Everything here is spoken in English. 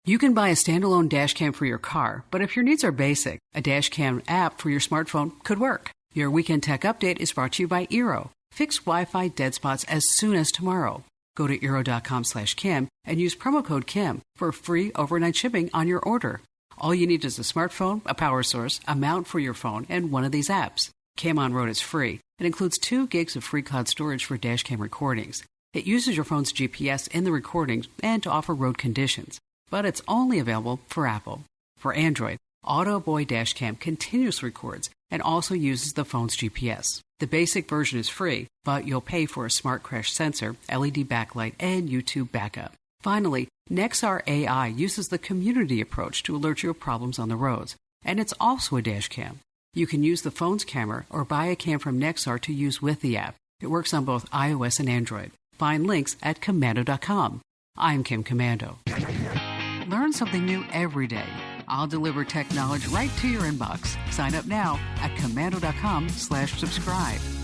You can buy a standalone dashcam for your car, but if your needs are basic, a dashcam app for your smartphone could work. Your Weekend Tech Update is brought to you by Eero. Fix Wi-Fi dead spots as soon as tomorrow. Go to Eero.com/Kim and use promo code Kim for free overnight shipping on your order. All you need is a smartphone, a power source, a mount for your phone, and one of these apps. Cam on Road is free. It includes 2 gigs of free cloud storage for dashcam recordings. It uses your phone's GPS in the recordings and to offer road conditions. But it's only available for Apple. For Android, AutoBoy Dashcam continuously records and also uses the phone's GPS. The basic version is free, but you'll pay for a smart crash sensor, LED backlight, and YouTube backup. Finally, Nexar AI uses the community approach to alert you of problems on the roads, and it's also a dash cam. You can use the phone's camera or buy a cam from Nexar to use with the app. It works on both iOS and Android. Find links at Komando.com. I'm Kim Komando. Learn something new every day. I'll deliver tech knowledge right to your inbox. Sign up now at Komando.com/subscribe.